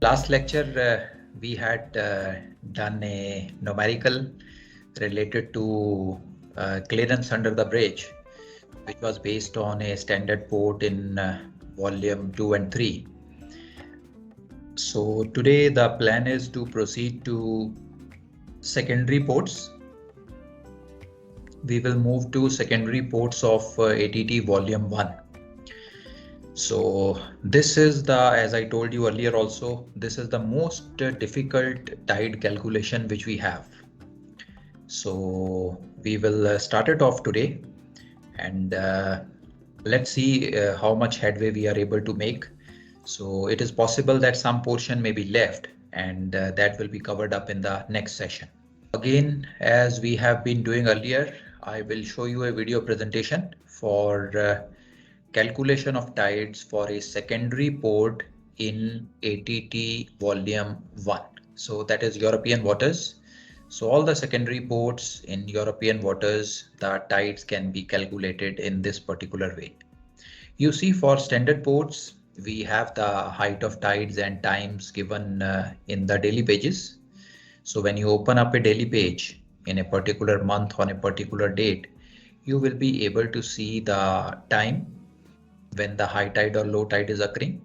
Last lecture, we had done a numerical related to clearance under the bridge, which was based on a standard port in volume 2 and 3. So today the plan is to proceed to secondary ports. We will move to secondary ports of ATT volume 1. So this is the, as I told you earlier also, this is the most difficult tide calculation which we have. So we will start it off today, and let's see how much headway we are able to make. So it is possible that some portion may be left, and that will be covered up in the next session. Again, as we have been doing earlier, I will show you a video presentation for calculation of tides for a secondary port in ATT volume 1. So that is European waters. So all the secondary ports in European waters, the tides can be calculated in this particular way. You see, for standard ports, we have the height of tides and times given in the daily pages. So when you open up a daily page in a particular month on a particular date, you will be able to see the time when the high tide or low tide is occurring,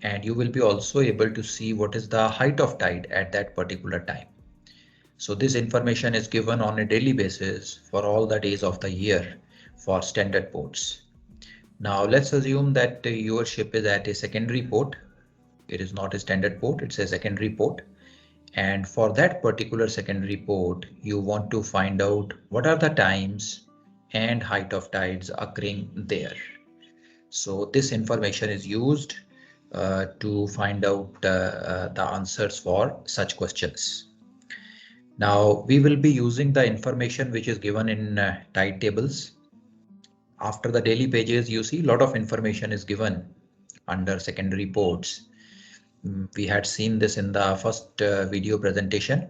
and you will be also able to see what is the height of tide at that particular time. So this information is given on a daily basis for all the days of the year for standard ports. Now let's assume that your ship is at a secondary port. It is not a standard port, it's a secondary port. And for that particular secondary port, you want to find out what are the times and height of tides occurring there. So this information is used to find out the answers for such questions. Now we will be using the information which is given in tide tables. After the daily pages, you see a lot of information is given under secondary ports. We had seen this in the first video presentation.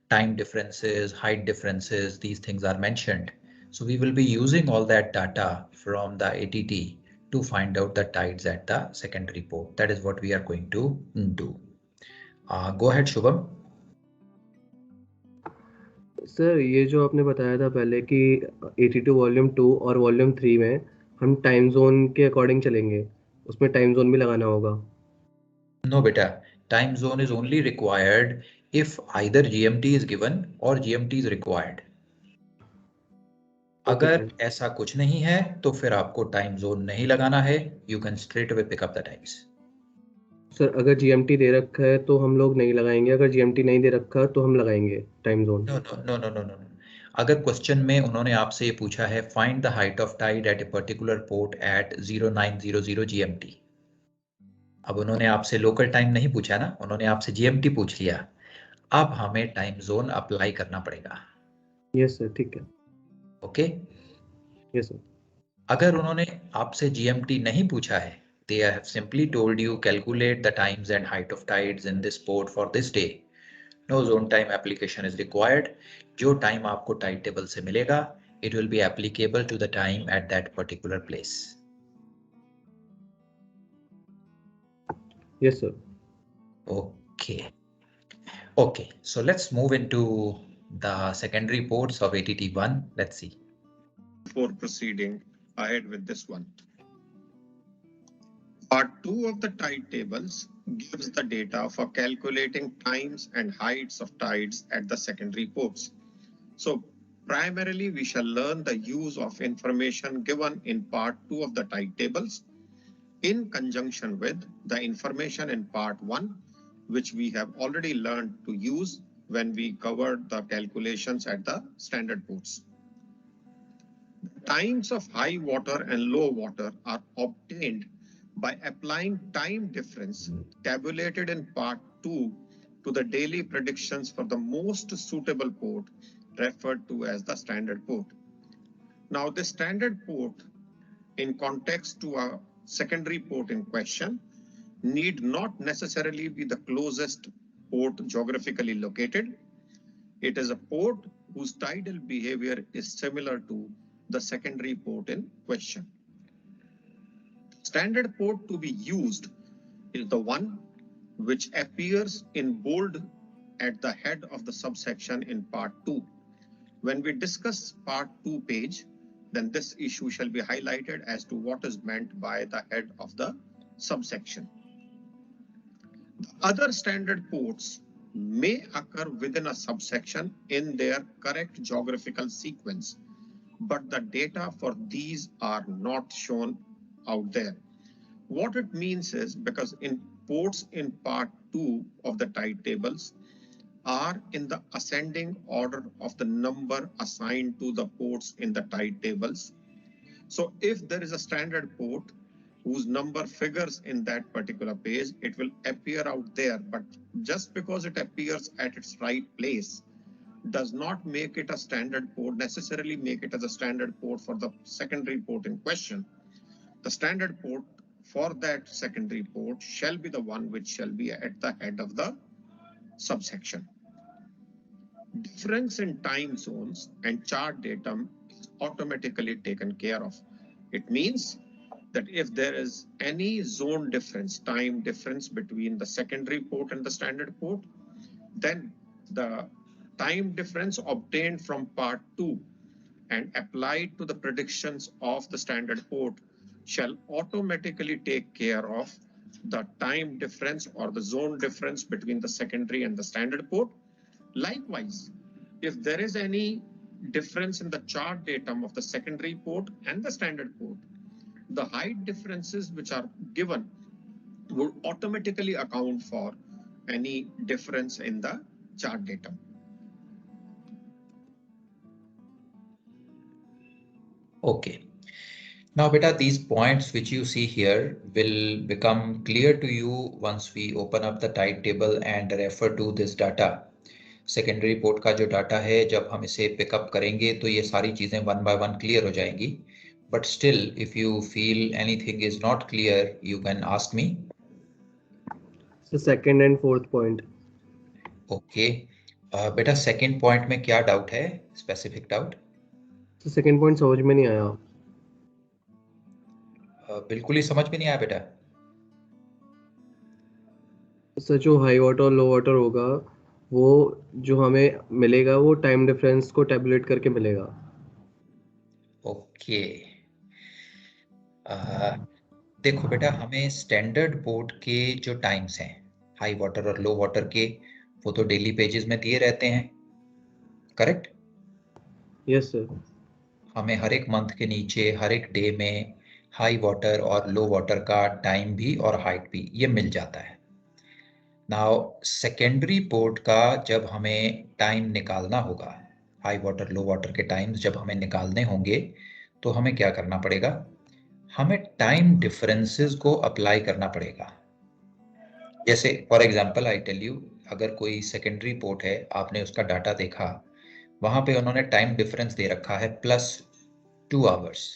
Time differences, height differences, these things are mentioned. So we will be using all that data from the ATT to find out the tides at the secondary port. That is what we are going to do. Go ahead, Shubham. Sir ये जो आपने बताया था पहले कि 82 volume 2 और volume 3 में हम टाइम जोन के अकॉर्डिंग चलेंगे, उसमें टाइम जोन भी लगाना होगा? No beta, time zone is only required if either GMT is given or GMT is required. अगर ऐसा कुछ नहीं है तो फिर आपको टाइम जोन नहीं लगाना है. You can straight away pick up the times. Sir अगर GMT दे रखा है तो हम लोग नहीं लगाएंगे, अगर GMT नहीं दे रखा तो हम लगाएंगे टाइम जोन? No. अगर क्वेश्चन में उन्होंने आपसे ये पूछा है find the height of tide at a particular port at 0900 GMT. अब उन्होंने आपसे लोकल टाइम नहीं पूछा ना, उन्होंने आपसे GMT पूछ लिया. अब हमें टाइम जोन अप्लाई करना पड़ेगा. यस सर, ठीक है. ओके. Yes sir. अगर उन्होंने आपसे GMT नहीं पूछा है, they have simply told you calculate the times and height of tides in this port for this day. No zone time application is required. जो टाइम आपको टाइड टेबल से मिलेगा, it will be applicable to the time at that particular place. Yes sir. Okay, so let's move into the secondary ports of ATT1. Let's see. Before proceeding ahead with this one, part 2 of the tide tables gives the data for calculating times and heights of tides at the secondary ports. So primarily we shall learn the use of information given in part 2 of the tide tables in conjunction with the information in part 1, which we have already learned to use when we covered the calculations at the standard ports. Times of high water and low water are obtained by applying time difference tabulated in part 2 to the daily predictions for the most suitable port, referred to as the standard port. Now the standard port, in context to a secondary port in question, need not necessarily be the closest port geographically located. It is a port whose tidal behavior is similar to the secondary port in question. Standard port to be used is the one which appears in bold at the head of the subsection in part 2. When we discuss part 2 page, then this issue shall be highlighted as to what is meant by the head of the subsection. The other standard ports may occur within a subsection in their correct geographical sequence, but the data for these are not shown out there. What it means is, because in ports in part 2 of the tide tables are in the ascending order of the number assigned to the ports in the tide tables. So if there is a standard port whose number figures in that particular page, it will appear out there. But just because it appears at its right place does not make it a standard port, necessarily make it as a standard port for the secondary port in question. The standard port for that secondary port shall be the one which shall be at the head of the subsection. Difference in time zones and chart datum is automatically taken care of. It means that if there is any zone difference, time difference between the secondary port and the standard port, then the time difference obtained from part 2 and applied to the predictions of the standard port shall automatically take care of the time difference or the zone difference between the secondary and the standard port. Likewise, if there is any difference in the chart datum of the secondary port and the standard port, the height differences which are given will automatically account for any difference in the chart datum. Okay. Now, beta, these points which you see here will become clear to you once we open up the tide table and refer to this data. Secondary port का जो data है, जब हम इसे pickup करेंगे तो ये सारी चीजें वन बाय वन क्लियर हो जाएंगी. But still if you feel anything is not clear, you can ask me. Second and fourth point. Okay बेटा, सेकंड पॉइंट में क्या डाउट है, स्पेसिफिक डाउट? सेकंड पॉइंट समझ में नहीं आया. बिल्कुल ही समझ में नहीं आया बेटा. सर, जो हाई वाटर और लो वाटर होगा वो जो हमें मिलेगा वो टाइम डिफरेंस को टैबुलेट करके मिलेगा. ओके देखो बेटा, हमें स्टैंडर्ड पोर्ट के जो टाइम्स हैं हाई वाटर और लो वाटर के, वो तो डेली पेजेस में दिए रहते हैं, करेक्ट? Yes sir. हमें हर एक मंथ के नीचे हर एक डे में हाई वाटर और लो वाटर का टाइम भी और हाइट भी ये मिल जाता है. नाउ सेकेंडरी पोर्ट का जब हमें टाइम निकालना होगा, हाई वाटर लो वाटर के टाइम्स जब हमें निकालने होंगे, तो हमें क्या करना पड़ेगा? हमें टाइम डिफरेंसेस को अप्लाई करना पड़ेगा. जैसे for example I tell you, अगर कोई सेकेंडरी पोर्ट है, आपने उसका डाटा देखा, वहां पे उन्होंने टाइम डिफरेंस दे रखा है +2 आवर्स.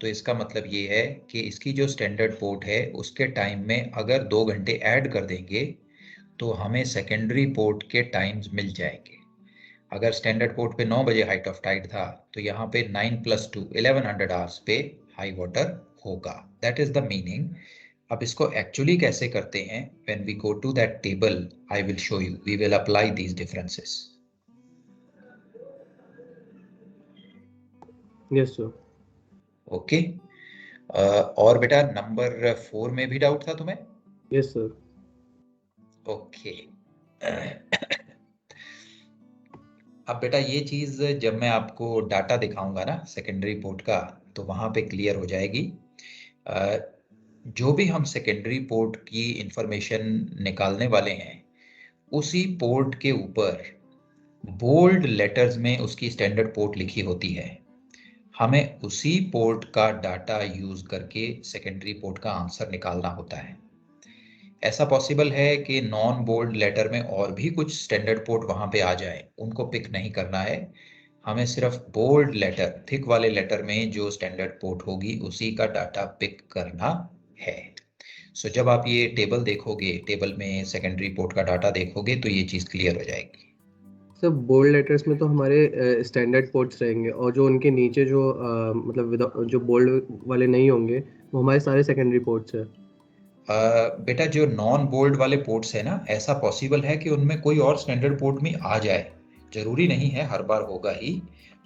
तो इसका मतलब ये है कि इसकी जो स्टैंडर्ड पोर्ट है उसके टाइम में अगर 2 घंटे ऐड कर देंगे तो हमें सेकेंडरी पोर्ट के टाइम्स मिल जाएंगे. अगर स्टैंडर्ड पोर्ट पे 9 बजे हाइट ऑफ टाइड था, तो यहाँ पे 9 + 2 1100 आवर्स पे हाई वाटर होगा. That is the meaning. अब इसको एक्चुअली कैसे करते हैं, when we go to that table I will show you. We will apply these differences. Yes sir. Okay और बेटा नंबर 4 में भी डाउट था तुम्हें? Yes sir. ओके अब बेटा ये चीज जब मैं आपको डाटा दिखाऊंगा ना सेकेंडरी पोर्ट का, तो वहां पे क्लियर हो जाएगी. जो भी हम सेकेंडरी पोर्ट की इंफॉर्मेशन निकालने वाले हैं, उसी पोर्ट के ऊपर बोल्ड लेटर्स में उसकी स्टैंडर्ड पोर्ट लिखी होती है. हमें उसी पोर्ट का डाटा यूज करके सेकेंडरी पोर्ट का आंसर निकालना होता है. ऐसा पॉसिबल है कि नॉन बोल्ड लेटर में और भी कुछ स्टैंडर्ड पोर्ट वहां पे आ जाए, उनको पिक नहीं करना है. हमें सिर्फ बोल्ड लेटर, थिक वाले लेटर में जो स्टैंडर्ड पोर्ट होगी उसी का डाटा पिक करना है. सो जब आप ये टेबल देखोगे, टेबल में सेकेंडरी पोर्ट का डाटा देखोगे, तो ये चीज क्लियर हो जाएगी. सर, बोल्ड लेटर्स में तो हमारे स्टैंडर्ड पोर्ट्स रहेंगे और जो उनके नीचे जो मतलब जो बोल्ड वाले नहीं होंगे वो हमारे सारे सेकेंडरी पोर्ट्स हैं. बेटा जो नॉन बोल्ड वाले पोर्ट्स है ना, ऐसा पॉसिबल है कि उनमें कोई और स्टैंडर्ड पोर्ट में आ जाए, जरूरी नहीं है हर बार होगा ही,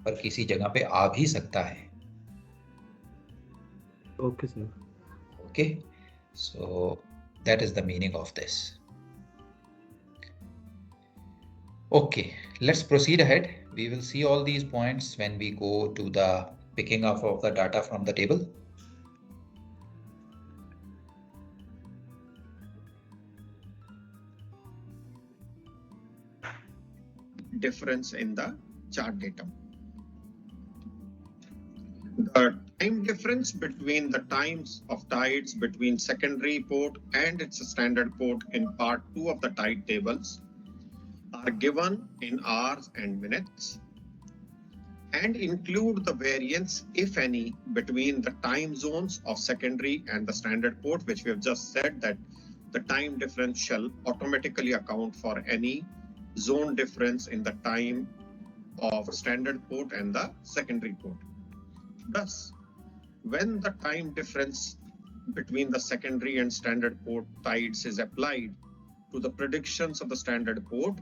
पर किसी जगह पे आ भी सकता है। Okay sir. Okay, so that is the meaning of this. Okay, let's proceed ahead. We will see all these points when we go to the picking up of the data from the table. Difference in the chart datum. The time difference between the times of tides between secondary port and its standard port in part 2 of the tide tables are given in hours and minutes and include the variance, if any, between the time zones of secondary and the standard port, which we have just said that the time difference shall automatically account for any zone difference in the time of standard port and the secondary port. Thus, when the time difference between the secondary and standard port tides is applied to the predictions of the standard port,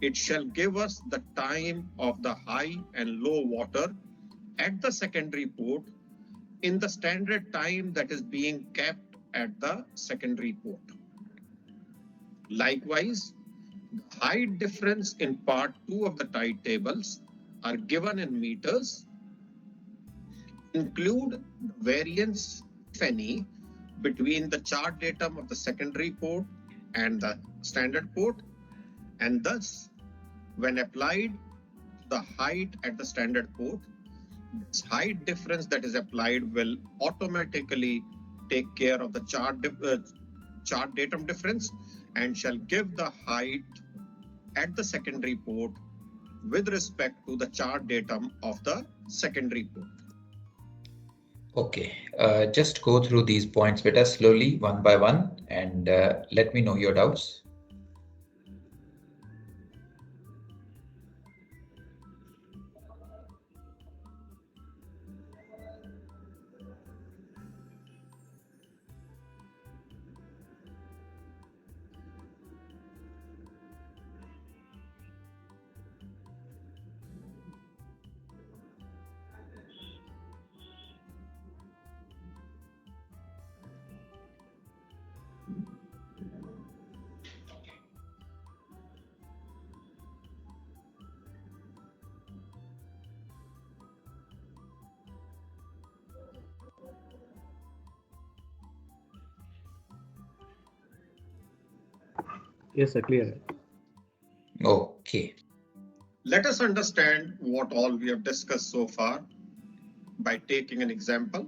it shall give us the time of the high and low water at the secondary port in the standard time that is being kept at the secondary port. Likewise, the height difference in part 2 of the tide tables are given in meters, include the variance, if any, between the chart datum of the secondary port and the standard port, and thus, when applied the height at the standard port, this height difference that is applied will automatically take care of the chart datum difference and shall give the height at the secondary port with respect to the chart datum of the secondary port. Okay, just go through these points beta slowly, one by one, and let me know your doubts. Yes, sir, clear. Okay. Let us understand what all we have discussed so far by taking an example.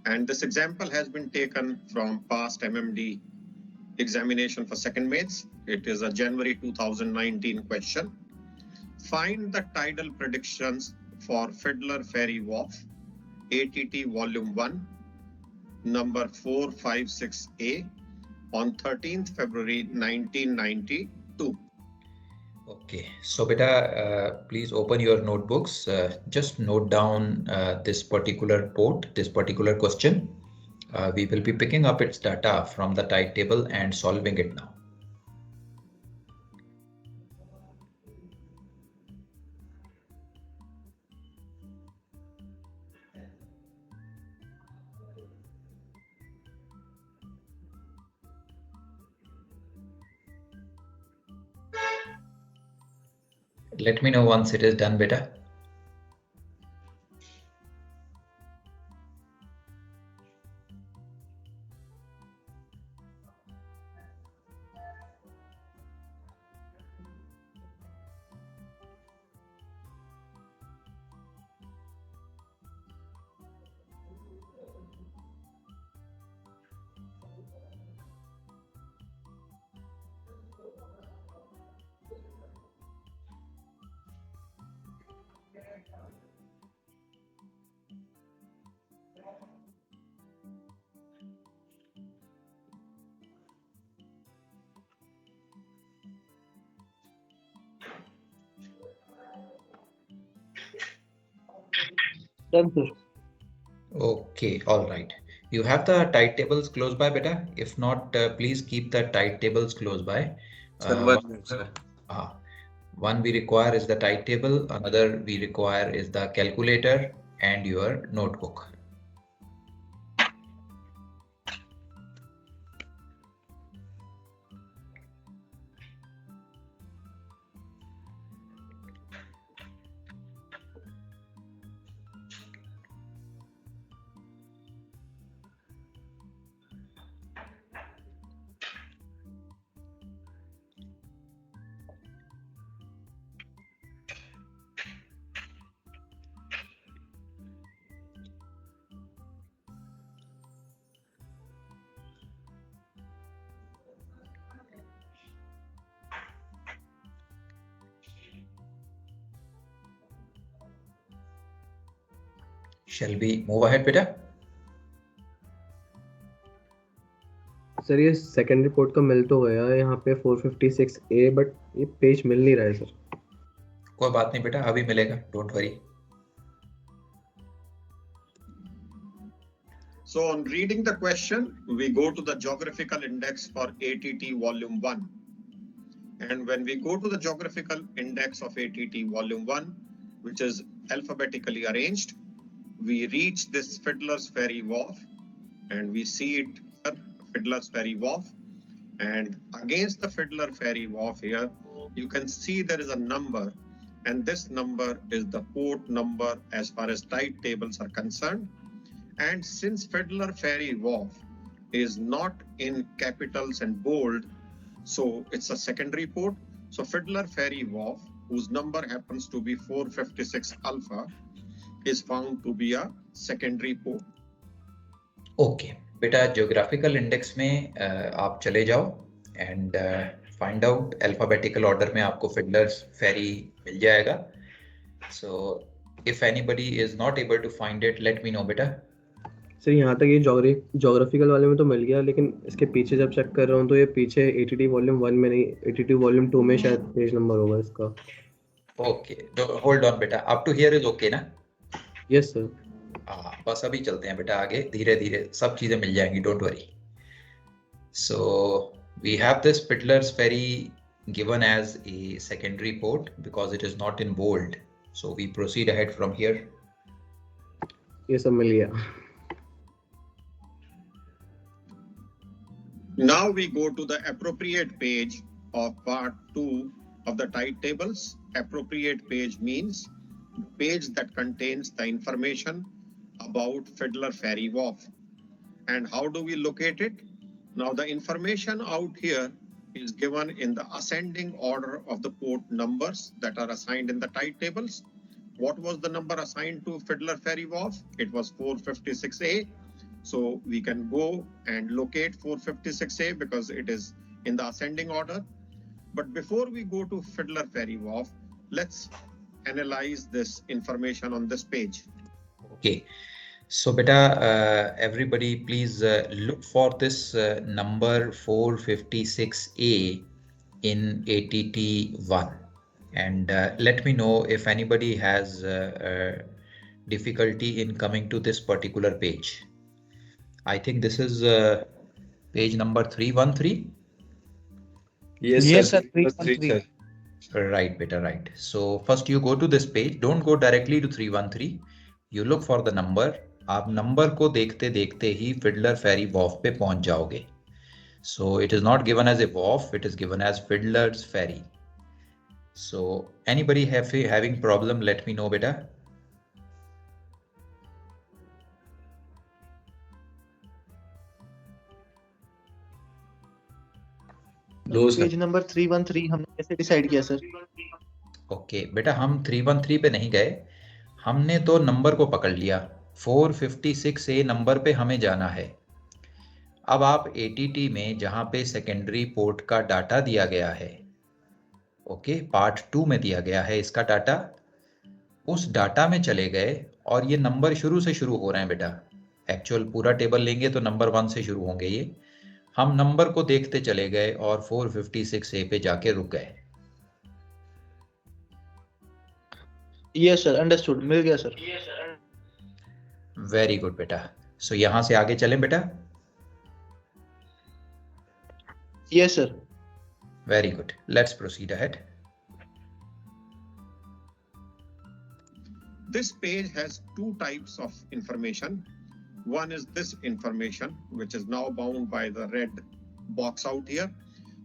And this example has been taken from past MMD examination for second mates. It is a January 2019 question. Find the tidal predictions for Fiddler Ferry Wharf, ATT Volume 1, number 456A on 13th February 1992. Okay, so beta, please open your notebooks. Just note down this particular port, this particular question. We will be picking up its data from the tide table and solving it now. Let me know once it is done, beta. Done, sir. Okay, all right. You have the tide tables close by, beta? If not, please keep the tide tables close by. One we require is the tide table, another we require is the calculator and your notebook. Shall we move ahead, beta? Sir ये second report का मिल तो गया है यहाँ पे 456A, but ये page मिल नहीं रहा है सर. कोई बात नहीं बेटा, अभी मिलेगा, don't worry. So on reading the question, we go to the geographical index for ATT volume 1. And when we go to the geographical index of ATT volume 1, which is alphabetically arranged, we reach this Fiddler's Ferry Wharf, and we see it here, Fiddler's Ferry Wharf. And against the Fiddler Ferry Wharf here, you can see there is a number, and this number is the port number as far as tide tables are concerned. And since Fiddler Ferry Wharf is not in capitals and bold, so it's a secondary port. So Fiddler Ferry Wharf, whose number happens to be 456 alpha, is found to be a secondary port. Okay, बेटा geographical index में आप चले जाओ and find out alphabetical order में आपको Fiddler's Ferry मिल जाएगा. So if anybody is not able to find it, let me know बेटा. Sir यहाँ तक ये जोग्राफिकल वाले में तो मिल गया, लेकिन इसके पीछे जब चेक कर रहा हूँ तो ये पीछे ATT वॉल्यूम 1 में नहीं, ATT वॉल्यूम 2 में शायद पेज नंबर होगा इसका. ओके, होल्ड ऑन बेटा, up to here is okay ना? Yes sir. हाँ, बस अभी चलते हैं बेटा आगे, धीरे धीरे सब चीजें मिल जाएंगी, don't worry. So we have this Fiddler's Ferry given as a secondary port because it is not in bold. So we proceed ahead from here. ये सब मिल गया. Now we go to the appropriate page of part 2 of the tide tables. Appropriate page means page that contains the information about Fiddler Ferry Wharf. And how do we locate it? Now the information out here is given in the ascending order of the port numbers that are assigned in the tide tables. What was the number assigned to Fiddler Ferry Wharf? It was 456A. So we can go and locate 456A because it is in the ascending order. But before we go to Fiddler Ferry Wharf, let's analyze this information on this page. Okay. So beta, everybody please look for this number 456A in ATT1 and let me know if anybody has difficulty in coming to this particular page. I think this is page number 313. Yes, sir. 313. Right, beta, right. So first you go to this page. Don't go directly to 313. You look for the number. आप number को देखते देखते ही Fiddler Ferry Wharf पे पहुंच जाओगे. So it is not given as a wharf. It is given as Fiddler's Ferry. So anybody having problem? Let me know, beta. Page number 313 हमने कैसे decide किया सर? ओके बेटा, हम 313 पे नहीं गए, हमने तो नंबर को पकड़ लिया. 456A नंबर पे हमें जाना है. अब आप ATT में जहां पे सेकेंडरी पोर्ट का डाटा दिया गया है, ओके, पार्ट 2 में दिया गया है इसका डाटा, उस डाटा में चले गए और ये नंबर शुरू से शुरू हो रहे हैं बेटा. एक्चुअल पूरा टेबल लेंगे तो नंबर 1 से शुरू होंगे. ये हम नंबर को देखते चले गए और 456A पे जाके रुक गए. यस सर, अंडरस्टूड, मिल गया सर. वेरी गुड बेटा. सो यहाँ से आगे चलें बेटा. Yes, sir. Very good. Let's proceed ahead. This page has two types of information. One is this information, which is now bound by the red box out here.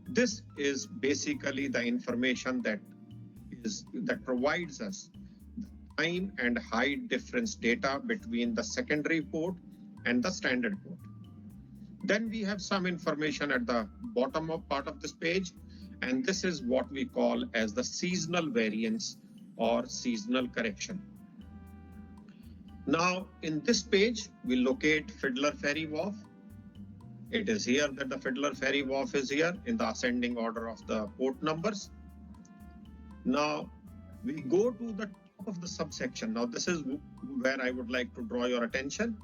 This is basically the information that provides us the time and height difference data between the secondary port and the standard port. Then we have some information at the bottom of part of this page, and this is what we call as the seasonal variance or seasonal correction. Now, in this page, we locate Fiddler Ferry Wharf. It is here that the Fiddler Ferry Wharf is here in the ascending order of the port numbers. Now, we go to the top of the subsection. Now, this is where I would like to draw your attention.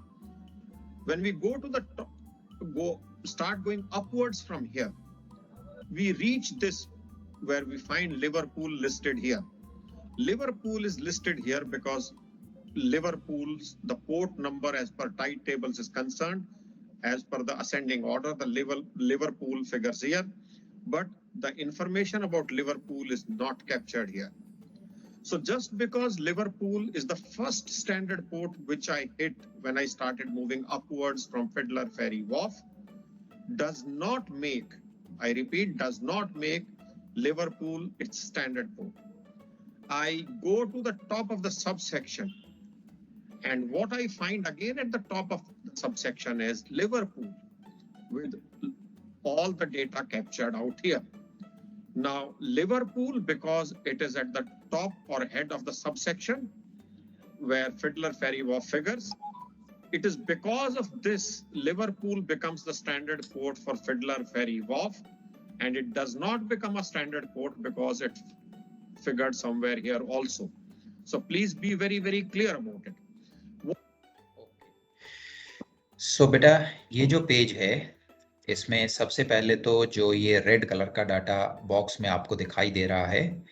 When we go to the top, start going upwards from here, we reach this where we find Liverpool listed here. Liverpool is listed here because Liverpool's, the port number as per tide tables is concerned, as per the ascending order, the Liverpool figures here, but the information about Liverpool is not captured here. So just because Liverpool is the first standard port which I hit when I started moving upwards from Fiddler Ferry Wharf, does not make, I repeat, does not make Liverpool its standard port. I go to the top of the subsection, and what I find again at the top of the subsection is Liverpool with all the data captured out here. Now, Liverpool, because it is at the top or head of the subsection where Fiddler Ferry Wharf figures, it is because of this Liverpool becomes the standard port for Fiddler Ferry Wharf, and it does not become a standard port because it figured somewhere here also. So please be very, very clear about it. So बेटा ये जो page है इसमें सबसे पहले तो जो ये रेड कलर का डाटा बॉक्स में आपको दिखाई दे रहा है,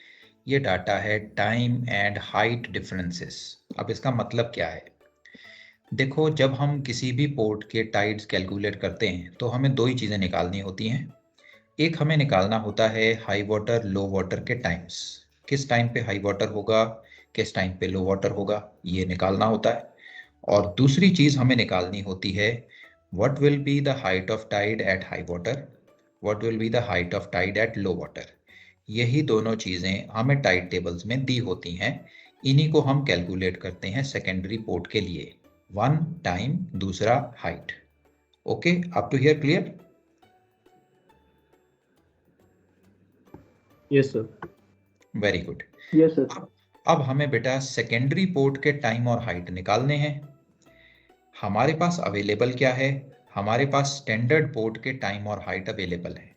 ये डाटा है टाइम एंड हाइट डिफरेंसेस. अब इसका मतलब क्या है? देखो, जब हम किसी भी पोर्ट के टाइड्स कैलकुलेट करते हैं तो हमें दो ही चीज़ें निकालनी होती हैं. एक हमें निकालना होता है हाई वाटर लो वाटर के टाइम्स. किस टाइम पे हाई वाटर होगा, किस टाइम पे लो वाटर होगा, ये निकालना होता है. और दूसरी चीज़ हमें निकालनी होती है what will be the height of tide at high water, what will be the height of tide at low water. यही दोनों चीज़ें हमें टाइड टेबल्स में दी होती हैं. इन्हीं को हम कैलकुलेट करते हैं सेकेंडरी पोर्ट के लिए. वन टाइम, दूसरा height. Okay, up to here clear? Yes sir. Very good. Yes sir. अब हमें बेटा सेकेंडरी पोर्ट के टाइम और हाइट निकालने हैं. हमारे पास अवेलेबल क्या है? हमारे पास स्टैंडर्ड पोर्ट के टाइम और हाइट अवेलेबल है.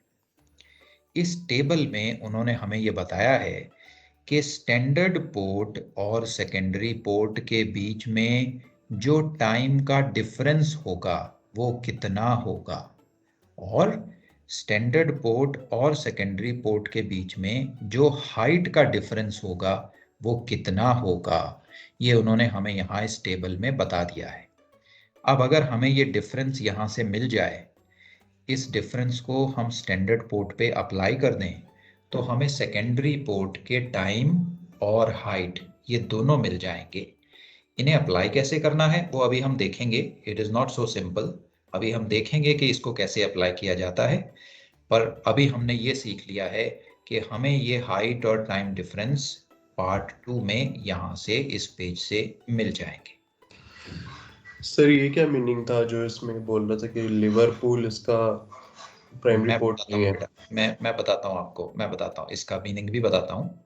इस टेबल में उन्होंने हमें ये बताया है कि स्टैंडर्ड पोर्ट और सेकेंडरी पोर्ट के बीच में जो टाइम का डिफरेंस होगा वो कितना होगा, और स्टैंडर्ड पोर्ट और सेकेंडरी पोर्ट के बीच में जो हाइट का डिफरेंस होगा वो कितना होगा. ये उन्होंने हमें यहाँ इस टेबल में बता दिया है. अब अगर हमें ये डिफरेंस यहाँ से मिल जाए, इस डिफरेंस को हम स्टैंडर्ड पोर्ट पे अप्लाई कर दें तो हमें सेकेंडरी पोर्ट के टाइम और हाइट ये दोनों मिल जाएंगे. इन्हें अप्लाई कैसे करना है वो अभी हम देखेंगे. It is not so simple. अभी हम देखेंगे कि इसको कैसे अप्लाई किया जाता है, पर अभी हमने ये सीख लिया है कि हमें ये हाइट और टाइम डिफरेंस पार्ट 2 में यहाँ से इस पेज से मिल जाएंगे. सर ये क्या मीनिंग था जो इसमें बोल रहा था कि लिवरपूल इसका प्राइमरी पोर्ट नहीं है? मैं बताता हूँ आपको, मैं बताता हूँ, इसका मीनिंग भी बताता हूँ.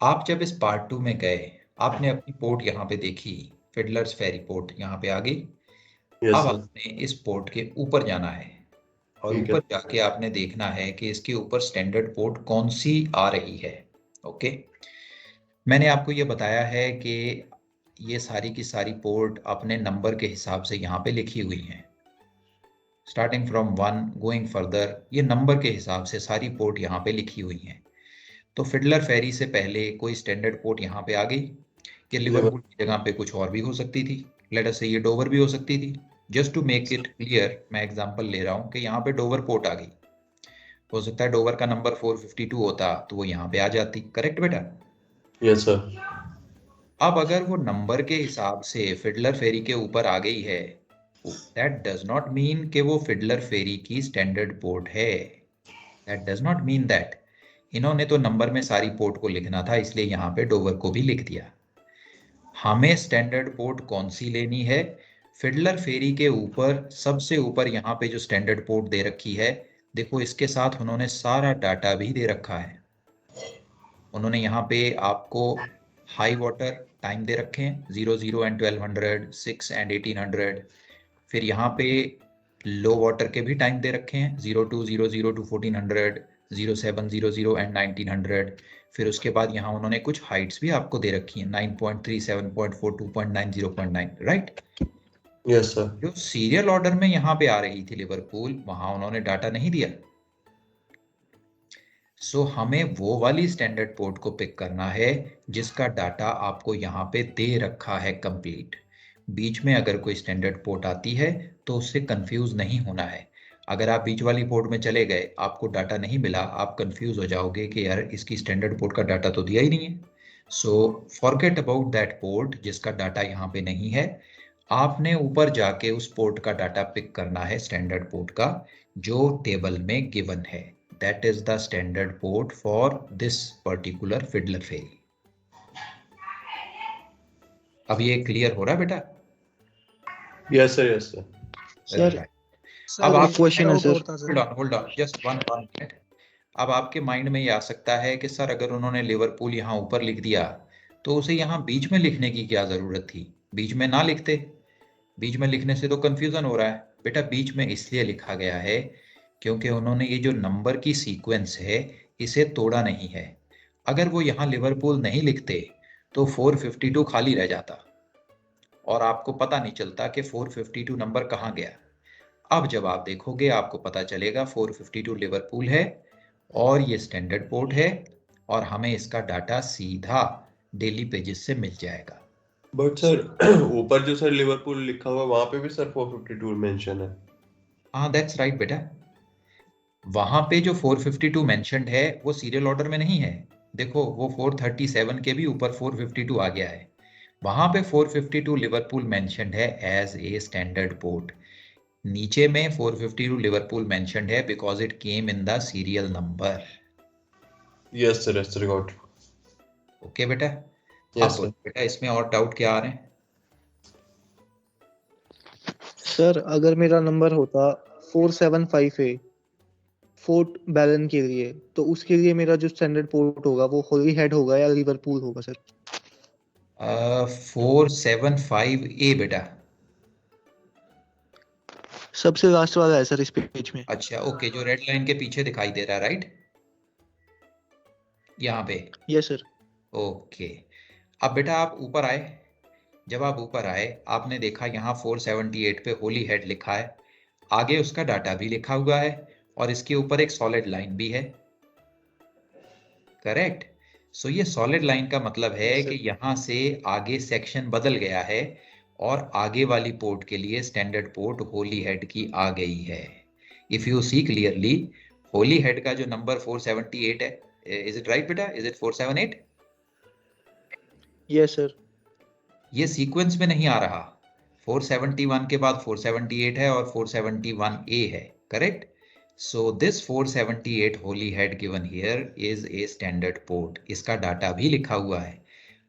आप जब इस पार्ट 2 में गए, आपने अपनी पोर्ट यहाँ पे देखी, फिडलर्स फेरी पोर्ट यहाँ पे आ गई. अब आपने इस पोर्ट के ऊपर जाना है और ऊपर जाके आपने देखना है कि इसके ऊपर स्टैंडर्ड पोर्ट कौन सी आ रही है. ओके, मैंने आपको ये बताया है कि ये सारी की सारी पोर्ट अपने नंबर के हिसाब से यहाँ पे लिखी हुई हैं. स्टार्टिंग फ्रॉम 1 गोइंग फर्दर, ये नंबर के हिसाब से सारी पोर्ट यहाँ पे लिखी हुई हैं. तो फिडलर फेरी से पहले कोई स्टैंडर्ड पोर्ट यहाँ पे आ गई कि लिवरपूल की जगह पे कुछ और भी हो सकती थी. लेट अस से ये डोवर भी हो सकती थी। Just to make it clear मैं एग्जांपल ले रहा हूँ कि यहाँ पे डोवर पोर्ट आ गई, हो सकता है डोवर का नंबर 452 होता तो वो यहाँ पे आ जाती। करेक्ट बेटा? Yes sir. अब अगर वो नंबर के हिसाब से फिडलर फेरी के ऊपर आ गई है, दैट डज नॉट मीन कि वो फिडलर फेरी की स्टैंडर्ड पोर्ट है। That does not mean that. इन्होंने तो नंबर में सारी पोर्ट को लिखना था, इसलिए यहाँ पे डोवर को भी लिख दिया। हमें स्टैंडर्ड पोर्ट कौन सी लेनी है? फिडलर फेरी के ऊपर सबसे ऊपर यहाँ पे जो स्टैंडर्ड पोर्ट दे रखी है, देखो इसके साथ उन्होंने सारा डाटा भी दे रखा है। उन्होंने यहाँ पे आपको हाई वाटर टाइम दे रखे हैं 00 एंड 1200, 6 एंड 1800। फिर यहाँ पे लो वाटर के भी टाइम दे रखे हैं 0200 टू 1400, 0700 एंड 1900। फिर उसके बाद यहाँ उन्होंने कुछ हाइट्स भी आपको दे रखी हैं 9.3, 7.4, 2.9, 0.9, राइट? Yes sir. जो सीरियल ऑर्डर में यहाँ पे आ रही थी लिवरपूल, वहां उन्होंने डाटा नहीं दिया। सो हमें वो वाली स्टैंडर्ड पोर्ट को पिक करना है जिसका डाटा आपको यहाँ पे दे रखा है कंप्लीट। बीच में अगर कोई स्टैंडर्ड पोर्ट आती है तो उससे कंफ्यूज नहीं होना है। अगर आप बीच वाली पोर्ट में चले गए, आपको डाटा नहीं मिला, आप कंफ्यूज हो जाओगे कि यार इसकी स्टैंडर्ड पोर्ट का डाटा तो दिया ही नहीं है। So forget about that port जिसका डाटा यहाँ पे नहीं है। आपने ऊपर जाके उस पोर्ट का डाटा पिक करना है, स्टैंडर्ड पोर्ट का, जो टेबल में गिवन है। That is the standard port for this particular fiddler ferry. अब ये क्लियर हो रहा है बेटा? Yes sir, yes sir. Sir अब आप क्वेश्चन है sir. Hold on just one minute. अब आपके माइंड में ये आ सकता है कि सर अगर उन्होंने लिवरपूल यहाँ ऊपर लिख दिया तो उसे यहाँ बीच में लिखने की क्या जरूरत थी? बीच में ना लिखते। बीच में लिखने से तो कंफ्यूजन हो रहा है। बेटा बीच में इसलिए लिखा गया है क्योंकि उन्होंने ये जो नंबर की सीक्वेंस है इसे तोड़ा नहीं है। अगर वो यहाँ लिवरपूल नहीं लिखते तो 452 खाली रह जाता और आपको पता नहीं चलता कि 452 नंबर कहाँ गया। अब जब आप देखोगे आपको पता चलेगा 452 लिवरपूल है और ये स्टैंडर्ड पोर्ट है और हमें इसका डाटा सीधा डेली पेजेस से मिल जाएगा। बट सर ऊपर जो सर लिवरपूल लिखा हुआ वहां पे भी सर 452 मेंशन है। हाँ दैट्स राइट बेटा। वहां पे जो 452 मेंशन्ड है वो सीरियल ऑर्डर में नहीं है। देखो वो 437 के भी ऊपर 452 आ गया है। वहां पे 452 लिवरपूल मेंशन्ड है एज ए स्टैंडर्ड पोर्ट। नीचे में 452 लिवरपूल मेंशन्ड है because it came in the serial number. Yes sir, yes sir, got. Okay बेटा? यस अब सर। बेटा इसमें और डाउट क्या आ रहे हैं? सर अगर मेरा नंबर होता 475A फोर्ट बैलन के लिए, तो उसके लिए मेरा जो स्टैंडर्ड पोर्ट होगा वो होली हेड होगा या लिवरपूल होगा सर? 475A बेटा। सबसे लास्ट वाला है सर इस पेज में। अच्छा ओके, जो रेड लाइन के पीछे दिखाई दे रहा है, राइट? यहाँ पे। Yes sir. ओके। अब बेटा आप ऊपर आए। जब आप ऊपर आए आपने देखा यहाँ 478 पे होली हेड लिखा है, आगे उसका डाटा भी लिखा हुआ है और इसके ऊपर एक सॉलिड लाइन भी है। करेक्ट? सो ये सॉलिड लाइन का मतलब है कि यहाँ से आगे सेक्शन बदल गया है और आगे वाली पोर्ट के लिए स्टैंडर्ड पोर्ट होली हेड की आ गई है। If you see clearly, Holi head का जो नंबर 478 है, इज इट राइट बेटा? Is it 478? Yes sir. ये सीक्वेंस में नहीं आ रहा। 471 के बाद 478 है और 471A है। Correct? So this 478 holy head given here is a standard port. इसका डाटा भी लिखा हुआ है।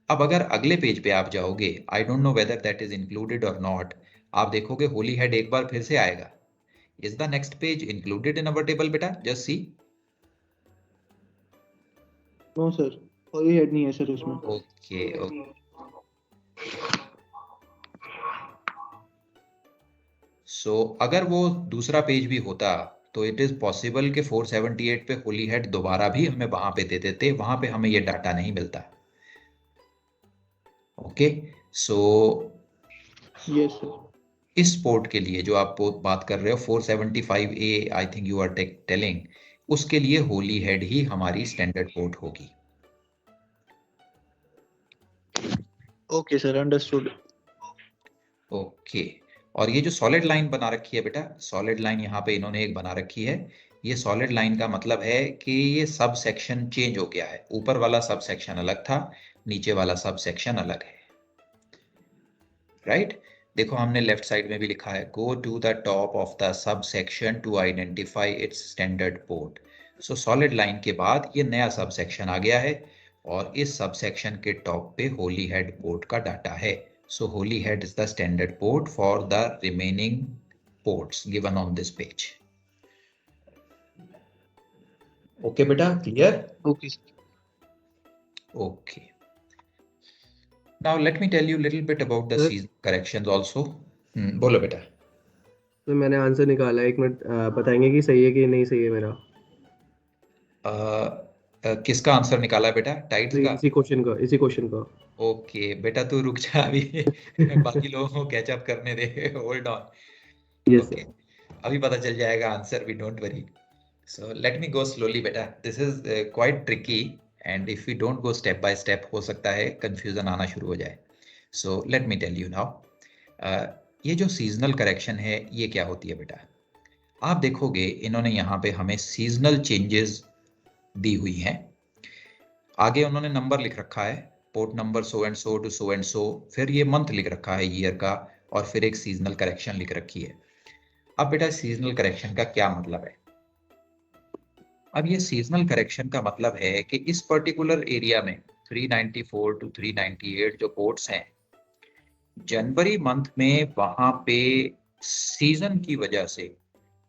अब अगर अगले पेज पे आप जाओगे, I don't know whether that is included or not, आप देखोगे होली हेड एक बार फिर से आएगा। Is the next page included in our table बेटा? Just see. No sir, Holyhead नहीं है सर उसमें। Okay, okay. So अगर वो दूसरा पेज भी होता तो इट इज पॉसिबल कि 478 पे होली हेड दोबारा भी हमें वहां पे दे देते, वहां पे हमें ये डाटा नहीं मिलता। Okay, so yes sir. इस पोर्ट के लिए जो आप बात कर रहे हो 475A, I think you are telling, उसके लिए होली हेड ही हमारी स्टैंडर्ड पोर्ट होगी। Okay sir, understood. ओके, और ये जो सॉलिड लाइन बना रखी है बेटा, सॉलिड लाइन यहाँ पे इन्होंने एक बना रखी है, ये सॉलिड लाइन का मतलब है कि ये सब सेक्शन चेंज हो गया है, ऊपर वाला सब सेक्शन अलग था, नीचे वाला सब सेक्शन अलग है, राइट? देखो हमने लेफ्ट साइड में भी लिखा है, go to the top of the subsection to identify its standard port. So solid line के बाद ये नया सब सेक्शन आ गया है, और इस सब सेक्शन के टॉप पे होली हेड पोर्ट का डाटा है। So Holyhead is the standard port for the remaining ports given on this page. Okay beta, clear? Okay. Okay. Now let me tell you a little bit about the Sir? season corrections also. बोलो बेटा। तो मैंने answer निकाला है, 1 minute बताएंगे कि सही है कि नहीं सही है मेरा? किसका आंसर निकाला बेटा? टाइड्स का? इसी क्वेश्चन का। ओके बेटा तू रुक जा अभी बाकी लोगों को कैच अप करने दे, hold on. Yes okay, sir. अभी पता चल जाएगा answer, we don't worry. So let me go slowly बेटा, this is quite tricky and if you don't go step by step हो सकता है कंफ्यूजन आना शुरू हो जाए। So let me tell you now, ये जो सीजनल करेक्शन है ये क्या होती है बेटा? आप देखोगे इन्होंने यहाँ पे हमें सीजनल चेंजेस दी हुई हैं, आगे उन्होंने नंबर लिख रखा है, port number so and so to so and so, फिर ये मंथ लिख रखा है ईयर का, और फिर एक सीजनल करेक्शन लिख रखी है। अब बेटा सीजनल करेक्शन का क्या मतलब है? अब ये सीजनल करेक्शन का मतलब है कि इस पर्टिकुलर एरिया में 394 टू 398 जो पोर्ट्स हैं, जनवरी मंथ में वहां पे सीजन की वजह से,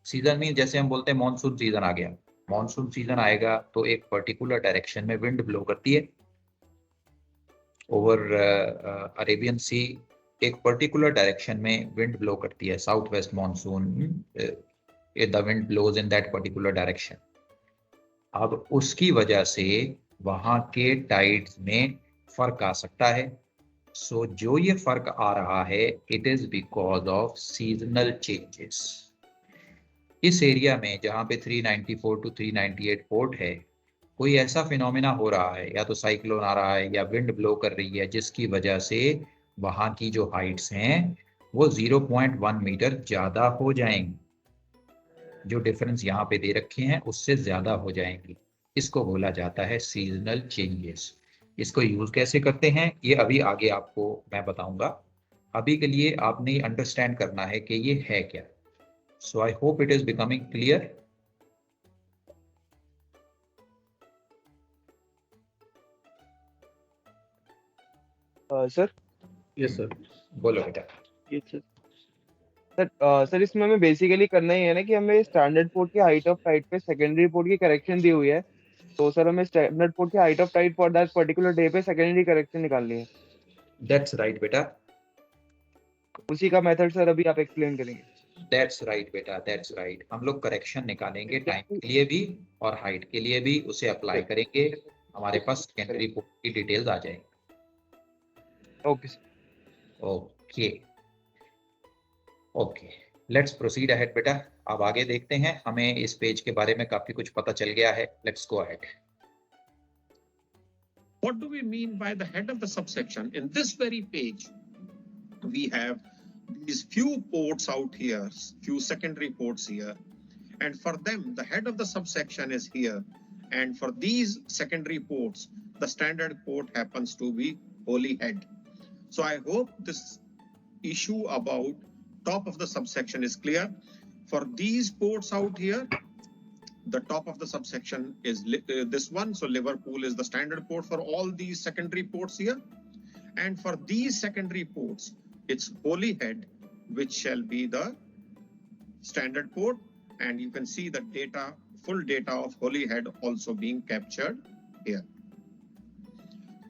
सीजन में जैसे हम बोलते हैं मॉनसून सीजन आ गया, मॉनसून सीजन आएगा तो एक पर्टिकुलर डायरेक्शन में विंड ब्लो करती है ओवर अरेबियन सी, एक पर्टिकुलर डायरेक्शन में विंड ब्लो करती है, south west monsoon, the wind blows in that particular direction. अब उसकी वजह से वहां के टाइड्स में फर्क आ सकता है। सो जो ये फर्क आ रहा है, it is because of seasonal changes. इस एरिया में जहां पे 394 टू 398 पोर्ट है, कोई ऐसा फिनोमेना हो रहा है, या तो साइक्लोन आ रहा है या विंड ब्लो कर रही है, जिसकी वजह से वहां की जो हाइट्स हैं वो 0.1 मीटर ज्यादा हो जाएंगी, जो डिफरेंस यहाँ पे दे रखे हैं उससे ज्यादा हो जाएंगी। इसको बोला जाता है सीजनल चेंजेस। इसको यूज कैसे करते हैं ये अभी आगे आपको मैं बताऊंगा, अभी के लिए आपने अंडरस्टैंड करना है कि ये है क्या। So I hope it is becoming clear. Sir yes sir. बोलो बेटा। Yes, sir. सर इसमें हमें बेसिकली करना ही है ना कि हमें स्टैंडर्ड पोर्ट की हाइट ऑफ टाइड पे सेकेंडरी पोर्ट की करेक्शन दी हुई है, तो सर हमें स्टैंडर्ड पोर्ट की height of tide for that particular day पे सेकेंडरी करेक्शन निकालनी है। दैट्स राइट बेटा, उसी का मेथड सर अभी आप एक्सप्लेन करेंगे। दैट्स राइट बेटा, दैट्स राइट। हम लोग करेक्शन निकालेंगे टाइम के लिए भी और हाइट के लिए भी, उसे अप्लाई करेंगे, हमारे पास सेकेंडरी पोर्ट की डिटेल्स आ जाएंगी। Okay sir. Okay okay, let's proceed ahead बेटा। अब आगे देखते हैं, हमें इस पेज के बारे में काफी कुछ पता चल गया है। Let's go ahead. What do we mean by the head of the subsection? In this very page, we have these few ports out here, few secondary ports here, and for them, the head of the subsection is here. And for these secondary ports, the standard port happens to be holy head. So I hope this issue about top of the subsection is clear. For these ports out here, the top of the subsection is this one. So Liverpool is the standard port for all these secondary ports here. And for these secondary ports, it's Holyhead, which shall be the standard port. And you can see the data, full data of Holyhead also being captured here.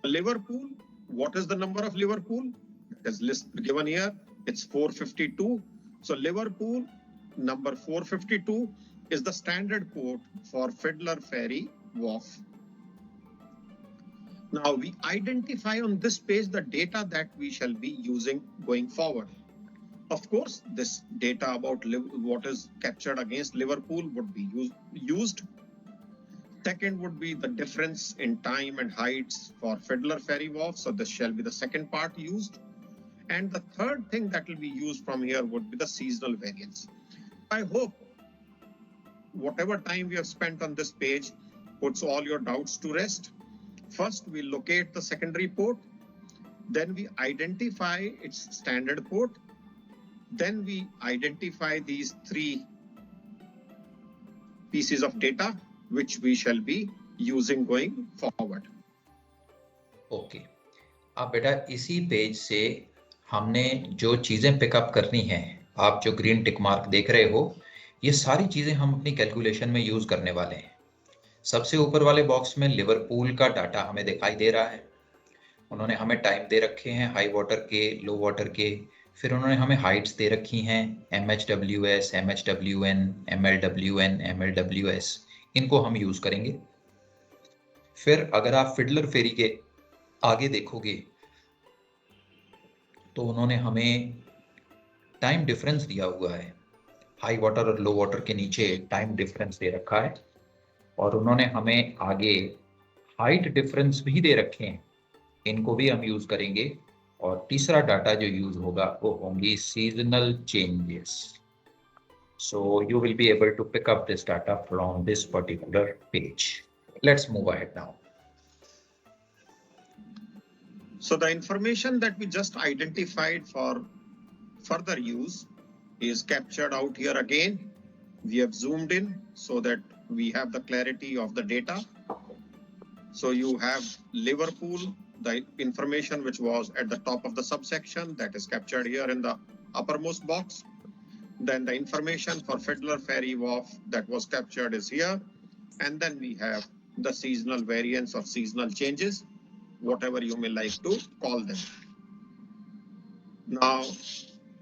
Liverpool, what is the number of Liverpool? It is given here. It's 452. So Liverpool, number 452, is the standard port for Fiddler Ferry Wharf. Now we identify on this page the data that we shall be using going forward. Of course, this data about what is captured against Liverpool would be used. Second would be the difference in time and heights for Fiddler Ferry Wharf. So this shall be the second part used. And the third thing that will be used from here would be the seasonal variance. I hope whatever time we have spent on this page puts all your doubts to rest. First, we locate the secondary port. Then we identify its standard port. Then we identify these three pieces of data which we shall be using going forward. Okay अब बेटा इसी page से हमने जो चीजें pickup करनी हैं, आप जो ग्रीन टिक मार्क देख रहे हो, ये सारी चीजें हम अपनी कैलकुलेशन में यूज करने वाले हैं। सबसे ऊपर वाले बॉक्स में लिवरपूल का डाटा हमें दिखाई दे रहा है। उन्होंने हमें टाइम दे रखे हैं हाई वाटर के, लो वाटर के, फिर उन्होंने हमें हाइट्स दे रखी हैं MHWS, MHWN, MLWN, MLWS, इनको हम यूज करेंगे। फिर अगर आप फिडलर फेरी के आगे देखोगे तो उन्होंने हमें टाइम डिफरेंस दिया हुआ है, हाई वाटर और लो वाटर के नीचे टाइम डिफरेंस दे रखा है, और उन्होंने हमें आगे हाइट डिफरेंस भी दे रखे हैं, इनको भी हम यूज करेंगे। और तीसरा डाटा जो यूज होगा वो होंगी seasonal changes. So you will be able to pick up this data from this particular page. Let's move ahead now. So the information that we just identified for further use is captured out here again. We have zoomed in so that we have the clarity of the data. So you have Liverpool, the information which was at the top of the subsection that is captured here in the uppermost box. Then the information for Fiddler Ferry Wharf that was captured is here. And then we have the seasonal variance or seasonal changes, whatever you may like to call them. Now,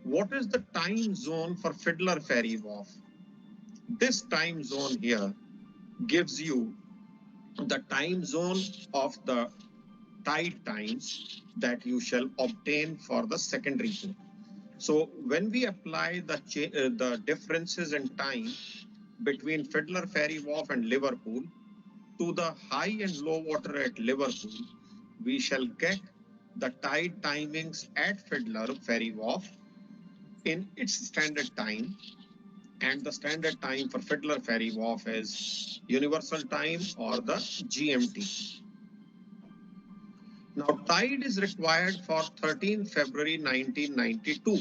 what is the time zone for Fiddler Ferry Wharf? This time zone here gives you the time zone of the tide times that you shall obtain for the secondary port. So when we apply the differences in time between Fiddler Ferry Wharf and Liverpool to the high and low water at Liverpool, we shall get the tide timings at Fiddler Ferry Wharf in its standard time, and the standard time for Fiddler Ferry Wharf is universal time or the GMT. Now, tide is required for 13 February 1992.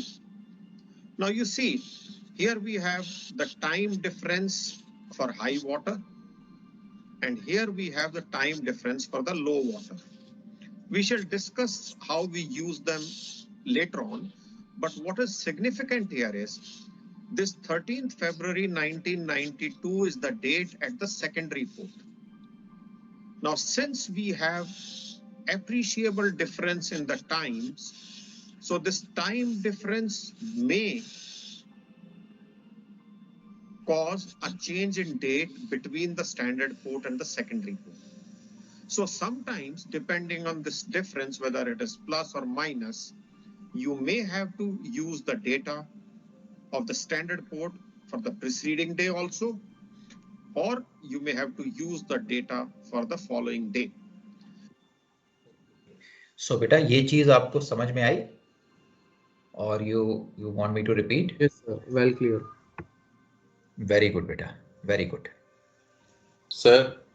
Now, you see, here we have the time difference for high water, and here we have the time difference for the low water. We shall discuss how we use them later on, but what is significant here is this 13th February 1992 is the date at the secondary port. Now, since we have appreciable difference in the times, so this time difference may cause a change in date between the standard port and the secondary port. So sometimes, depending on this difference, whether it is plus or minus, you may have to use the data of the standard port for the preceding day also, or you may have to use the data for the following day. So बेटा ये चीज आपको समझ में आई? Or you want me to repeat? Yes, sir. Well clear. Very good बेटा, very good. Sir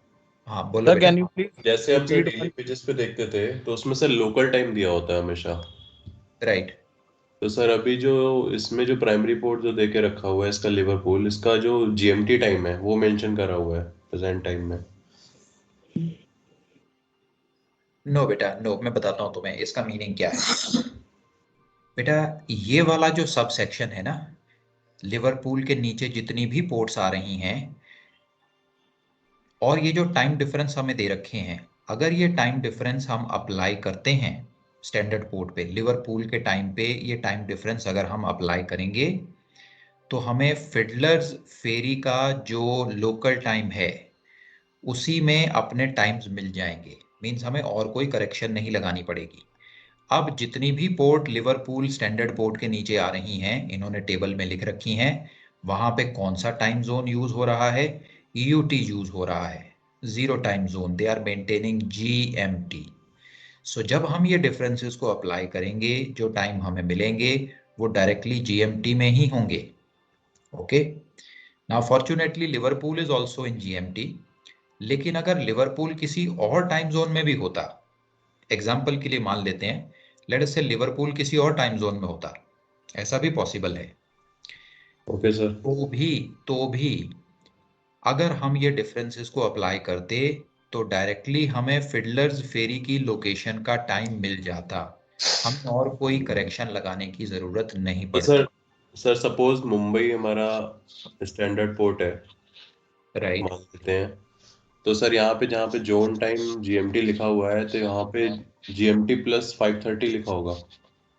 हाँ बोलो sir बेटा। कैन यू प्लीज जैसे हम सर डेली पेजेस पे देखते थे तो उसमें सर लोकल टाइम दिया होता है हमेशा। राइट। तो सर अभी जो इसमें जो प्राइमरी पोर्ट जो देके रखा हुआ है इसका लिवरपूल, इसका जो GMT टाइम है वो मेंशन करा हुआ है प्रेजेंट टाइम में। नो बेटा नो, मैं बताता हूँ तुम्हें इसका मीनिंग क्या है। बेटा ये वाला जो सब सेक्शन है ना, लिवरपूल के नीचे जितनी भी पोर्ट्स आ रही हैं और ये जो टाइम डिफरेंस हमें दे रखे हैं, अगर ये टाइम डिफरेंस हम अप्लाई करते हैं स्टैंडर्ड पोर्ट पे, लिवरपूल के टाइम पे ये टाइम डिफरेंस अगर हम अप्लाई करेंगे तो हमें फिडलर्स फेरी का जो लोकल टाइम है उसी में अपने टाइम्स मिल जाएंगे। मींस हमें और कोई करेक्शन नहीं लगानी पड़ेगी। अब जितनी भी पोर्ट लिवरपूल स्टैंडर्ड पोर्ट के नीचे आ रही हैं, इन्होंने टेबल में लिख रखी हैं, वहां पे कौन सा टाइम जोन यूज हो रहा है, EUT यूज हो रहा है, zero time zone, they are maintaining GMT। So जब हम ये डिफरेंसेस को अप्लाई करेंगे, जो टाइम हमें मिलेंगे वो डायरेक्टली जीएमटी में ही होंगे। Okay, now fortunately Liverpool is also in GMT, लेकिन अगर लिवरपूल किसी और टाइम जोन में भी होता, एग्जाम्पल के लिए मान लेते हैं, लेट अस से लिवरपूल किसी और टाइम जोन में होता, ऐसा भी पॉसिबल है, ओके सर। तो भी अगर हम ये डिफरेंसेस को अप्लाई करते तो डायरेक्टली हमें फिडलर्स फेरी की लोकेशन का टाइम मिल जाता, हमें और कोई करेक्शन लगाने की जरूरत नहीं तो पड़ती। सर सपोज मुंबई हमारा स्टैंडर्ड पोर्ट है, राइट, मान लेते हैं, तो सर यहाँ पे जहाँ पे जोन टाइम जीएमटी लिखा हुआ है, तो यहाँ पे जीएमटी प्लस 5:30 लिखा होगा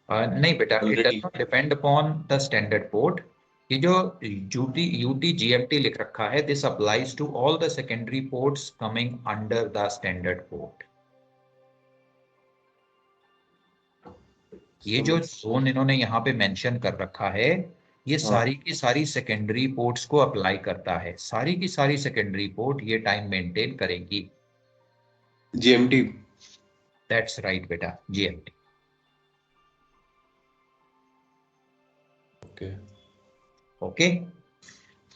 नहीं बेटा, it does already. Not depend upon the standard port. ये जो यूटी जीएमटी लिख रखा है, this applies to all the secondary ports coming under the standard port. ये जो जोन इन्होंने यहाँ पे मेंशन कर रखा है, ये सारी की सारी सेकेंडरी पोर्ट्स को अप्लाई करता है, सारी की सारी सेकेंडरी पोर्ट ये टाइम मेंटेन करेगी। जीएमटी। दैट्स राइट बेटा, जीएमटी। ओके। ओके,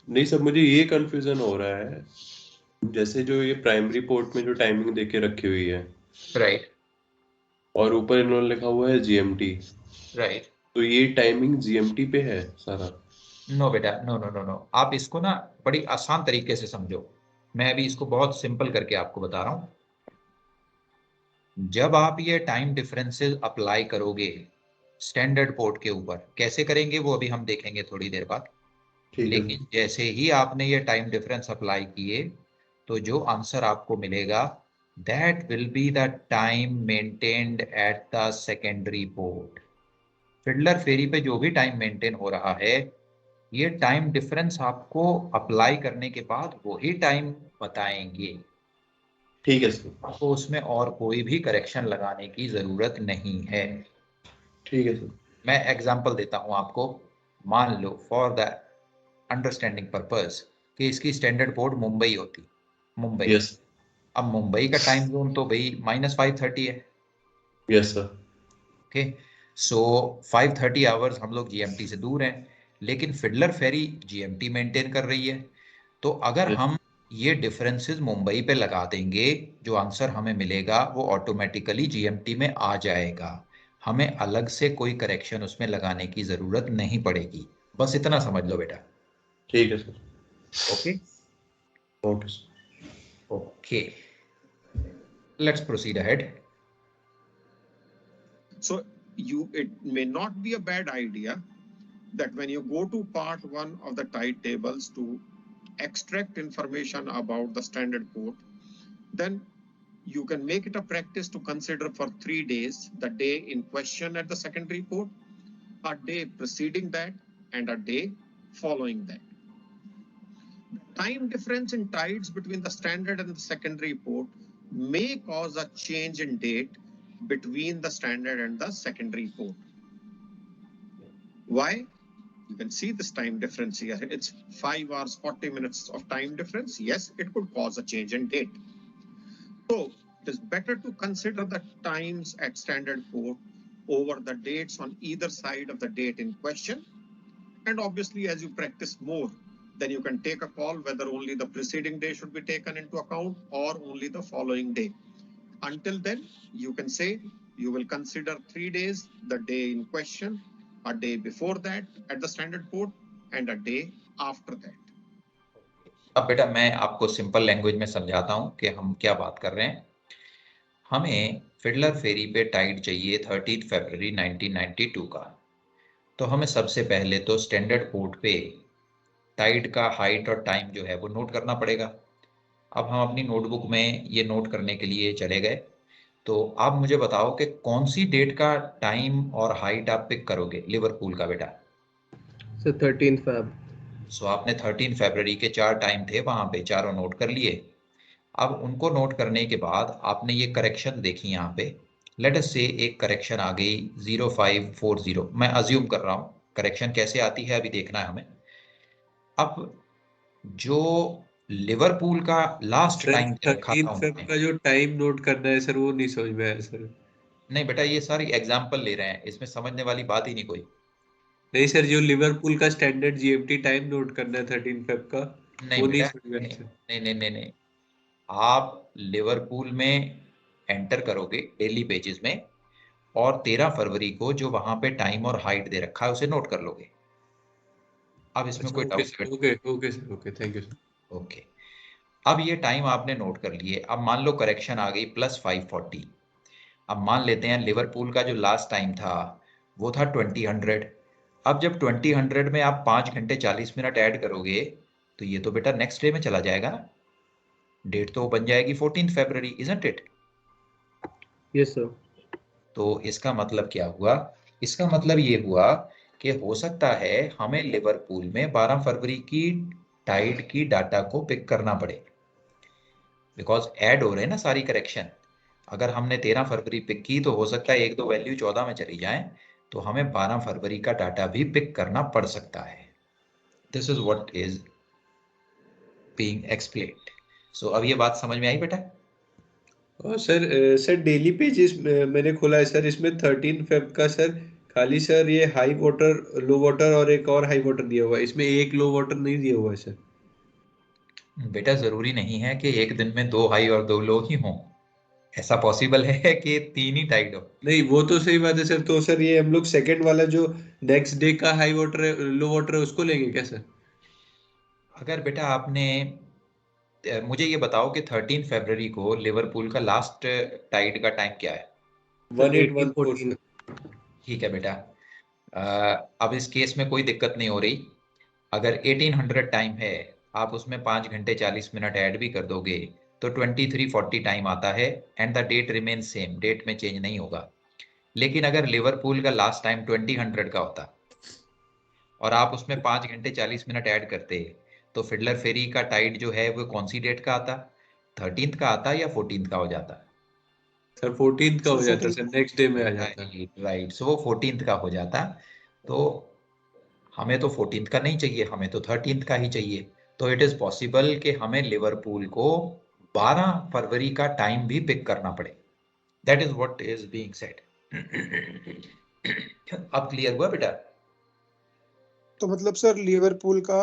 नहीं सर, मुझे ये कंफ्यूजन हो रहा है, जैसे जो ये प्राइमरी पोर्ट में जो टाइमिंग देके रखी हुई है, राइट और ऊपर इन्होंने लिखा हुआ है जीएमटी, राइट। तो ये टाइमिंग जीएमटी पे है सारा? नो बेटा, नो नो नो नो, आप इसको ना बड़ी आसान तरीके से समझो, मैं अभी इसको बहुत सिंपल करके आपको बता रहा हूं। जब आप ये टाइम डिफरेंसेस अप्लाई करोगे स्टैंडर्ड पोर्ट के ऊपर, कैसे करेंगे वो अभी हम देखेंगे थोड़ी देर बाद, ठीक है। लेकिन जैसे ही आपने ये टाइम डिफरेंस अप्लाई किए तो जो आंसर आपको मिलेगा that will be the time maintained at the secondary port. Fiddler Ferry पे जो भी टाइम मेंटेन हो रहा है, ये टाइम डिफरेंस आपको अप्लाई करने के बाद वही टाइम बताएंगे, ठीक है सर। आपको उसमें और कोई भी करेक्शन लगाने की जरूरत नहीं है। ठीक है सर। मैं एग्जांपल देता हूं आपको, मान लो फॉर द अंडरस्टैंडिंग पर्पस कि इसकी स्टैंडर्ड पोर्ट मुंबई होती, मुंबई। यस। अब मुंबई का टाइम जोन तो भाई -5:30 है। Yes sir. ओके, सो 5:30 आवर्स हम लोग जीएमटी से दूर हैं, लेकिन फिडलर फेरी जीएमटी मेंटेन कर रही है। तो अगर Yes. हम ये डिफरेंसेस मुंबई पे लगा देंगे, जो आंसर हमें मिलेगा वो ऑटोमेटिकली जीएमटी में आ जाएगा, हमें अलग से कोई करेक्शन उसमें लगाने की जरूरत नहीं पड़ेगी। बस इतना समझ लो बेटा। ठीक है sir. Okay okay sir. Okay, let's proceed ahead. So it may not be a bad idea that when you go to part 1 of the tide tables to extract information about the standard port, then you can make it a practice to consider for 3 days the day in question at the secondary port, a day preceding that, and a day following that. The time difference in tides between the standard and the secondary port may cause a change in date between the standard and the secondary port. Why? You can see this time difference here. It's 5 hours, 40 minutes of time difference. Yes, it could cause a change in date. So it is better to consider the times at standard port over the dates on either side of the date in question. And obviously, as you practice more, then you can take a call whether only the preceding day should be taken into account or only the following day. Until then, you can say you will consider 3 days, the day in question, a day before that at the standard port, and a day after that. अब बेटा मैं आपको simple language में समझाता हूं कि हम क्या बात कर रहे हैं। हमें फिडलर फेरी पे टाइड चाहिए 13 फरवरी 1992 का। तो हमें सबसे पहले तो स्टैंडर्ड पोर्ट पे टाइड का हाइट और टाइम जो है वो नोट करना पड़ेगा। अब हम अपनी नोटबुक में ये नोट करने के लिए चले गए, तो आप मुझे बताओ कि कौन सी डेट का टाइम और हाइट आप पिक करोगे लिवरपूल का बेटा? Sir 13 Feb। सो आपने 13 फरवरी के 4 टाइम थे वहां पे, चारों नोट कर लिए। अब उनको नोट करने के बाद आपने ये करेक्शन देखी यहाँ पे, लेट अस से एक करेक्शन आ गई 0540, मैं अज्यूम कर रहा हूँ, करेक्शन कैसे आती है अभी देखना है हमें। अब जो लिवरपूल का लास्ट सर टाइम रखा 13 था फेब उन्होंने, का जो टाइम नोट करना है सर, वो नहीं समझ में आया सर। नहीं बेटा, ये सारी एग्जाम्पल ले रहे हैं, इसमें समझने वाली बात ही नहीं कोई। नहीं सर, जो लिवरपूल का स्टैंडर्ड जीएमटी टाइम नोट करना है 13 फेब का, नहीं वो नहीं बेटा, समझ में नहीं आता। नहीं नहीं नहीं नहीं। आप लिवरपूल में एंटर करोगे डेली पेजेस में, और 13 फरवरी को जो वहां पे टाइम और हाइट दे रखा है उसे नोट कर लोगे। अब इसमें अच्छा, कोई okay doubt? Sir, okay okay sir, okay, thank you sir. Okay, अब ये टाइम आपने नोट कर लिए। अब मान लो करेक्शन आ गई +540। अब मान लेते हैं लिवरपूल का जो लास्ट टाइम था वो था 2000। अब जब 2000 में आप 5 घंटे 40 मिनट ऐड करोगे तो ये तो बेटा नेक्स्ट डे में चला जाएगा ना। डेट तो बन जाएगी 14 फरवरी, इजंट इट? Yes sir. तो इसका मतलब क्या हुआ? इसका मतलब ये हुआ कि हो सकता है हमें लिवरपूल में 12 फरवरी की टाइड की डाटा को पिक करना पड़े, बिकॉज ऐड हो रहे हैं ना सारी करेक्शन। अगर हमने 13 फरवरी पिक की तो हो सकता है एक दो वैल्यू 14 में चली जाए, तो हमें 12 फरवरी का डाटा भी पिक करना पड़ सकता है। This is what is being explained. So अब ये बात समझ में आई बेटा? और सर डेली पेजेस मैंने खोला है सर, इसमें 13 फेब का सर खाली सर ये हाई वाटर, लो वाटर और एक और हाई वाटर दिया हुआ है, इसमें एक लो वाटर नहीं दिया हुआ है सर। बेटा जरूरी नहीं है कि एक दिन में 2 हाई और 2 लो ही हों। ऐसा पॉसिबल है कि 3 ही टाइड हो। नहीं, वो तो सही बात है सर। तो सर ये हम लोग सेकंड वाला जो नेक्स्ट डे का हाई वाटर है, लो वाटर है, उसको लेंगे क्या सर? अगर बेटा आपने मुझे ये बताओ कि 13 फरवरी को लिवरपूल का लास्ट टाइड का टाइम क्या है? सर 1814 1814। सर। ठीक है बेटा। अब इस केस में कोई दिक्कत नहीं हो रही। अगर 1800 टाइम है, आप उसमें 5 घंटे 40 मिनट ऐड भी कर दोगे तो 2340 टाइम आता है, and the date remain same, date में चेंज नहीं होगा। लेकिन अगर लिवरपूल का लास्ट टाइम 2000 का होता और आप उसमें 5 घंटे 40 मिनट ऐड करते, तो फिडलर फेरी का टाइड जो है वो कौन सी डेट का आता? 13 का आता या 14 का हो जाता? सर 14 का सर हो जाता 14। सर, नेक्स्ट डे में आ जाता। राइट राइट, सो वो 14 का हो जाता। तो हमें तो 14 का नहीं चाहिए, हमें तो 13 का ही चाहिए। तो इट इज पॉसिबल कि हमें लिवरपूल को 12 फरवरी का टाइम भी पिक करना पड़े। That is what is being said. अब क्लियर हुआ बेटा? तो मतलब सर लिवरपूल का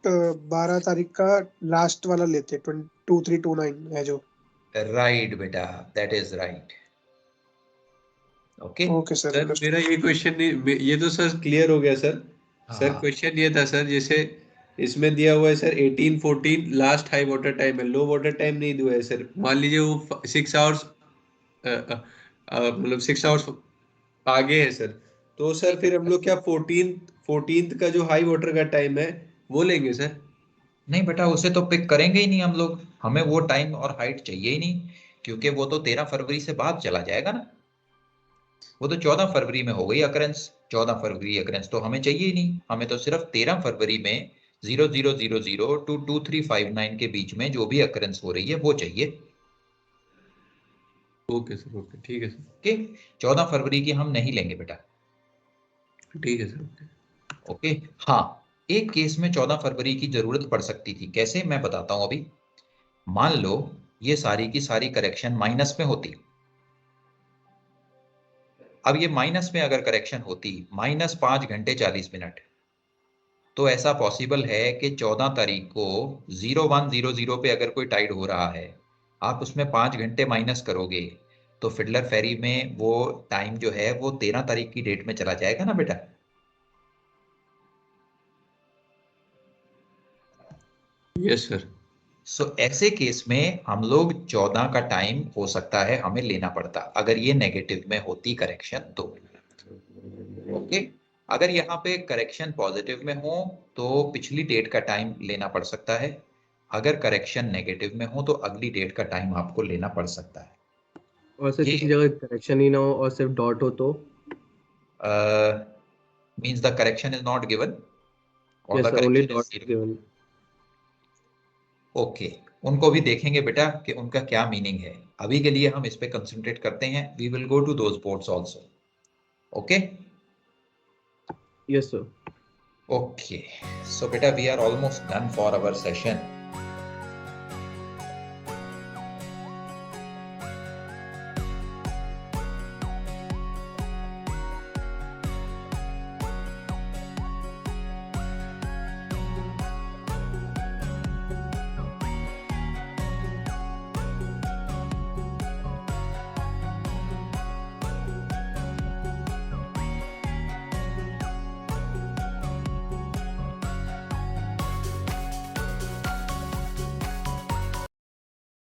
12 तारीख का लास्ट वाला लेते 2329 है जो। राइट बेटा, that is right. Okay okay sir, sir understood. मेरा ये क्वेश्चन नहीं, ये तो सर क्लियर हो गया सर। सर हाँ क्वेश्चन ये था सर, जैसे इसमें दिया हुआ है sir 1814 last high water time है, लो वाटर टाइम नहीं दिया है सर। मान लीजिए वो 6 आवर्स, मतलब 6 आवर्स आगे है सर, तो सर फिर हम लोग क्या 14th का जो हाई वाटर का टाइम है वो लेंगे सर? नहीं बेटा, उसे तो पिक करेंगे ही नहीं हम लोग। हमें वो टाइम और हाइट चाहिए ही नहीं, क्योंकि वो तो 13 फरवरी से बाद चला जाएगा ना। वो तो 14 फरवरी में हो गई अकरेंस। 14 फरवरी अकरेंस तो हमें चाहिए ही नहीं। हमें तो सिर्फ 13 फरवरी में 0000 टू 2359 के बीच में जो भी अकरेंस हो रही है वो चाहिए। ओके सर, ओके, ठीक है सर, ओके, 14 फरवरी की हम नहीं लेंगे बेटा। ठीक है सर, ओके। ओके। हाँ, एक केस में 14 फरवरी की जरूरत पड़ सकती थी। कैसे, मैं बताता हूं अभी। मान लो ये सारी की सारी करेक्शन माइनस में होती। अब ये माइनस में अगर करेक्शन होती, -5 घंटे 40 मिनट, तो ऐसा पॉसिबल है कि 14 तारीख को 0100 पे अगर कोई टाइड हो रहा है, आप उसमें 5 घंटे माइनस करोगे तो फिडलर फेरी में वो टाइम जो है वो 13 तारीख की डेट में चला जाएगा ना बेटा। Yes sir. सो ऐसे केस में हम लोग 14 का टाइम हो सकता है हमें लेना पड़ता, अगर ये नेगेटिव में होती करेक्शन तो। ओके, अगर यहाँ पे करेक्शन पॉजिटिव में हो तो पिछली डेट का टाइम लेना पड़ सकता है। अगर करेक्शन नेगेटिव में हो तो अगली डेट का टाइम आपको लेना पड़ सकता है। और सर ये किसी जगह करेक्शन ही ना हो और सिर्फ डॉट हो तो? Means the correction is not given और yes the sir, only correction dot is zero. Given. Okay, उनको भी देखेंगे बेटा कि उनका क्या मीनिंग है। अभी के लिए हम इस पे कंसंट्रेट करते हैं। We will go to those boards also. Okay yes sir. Okay, so बेटा we are almost done for our session.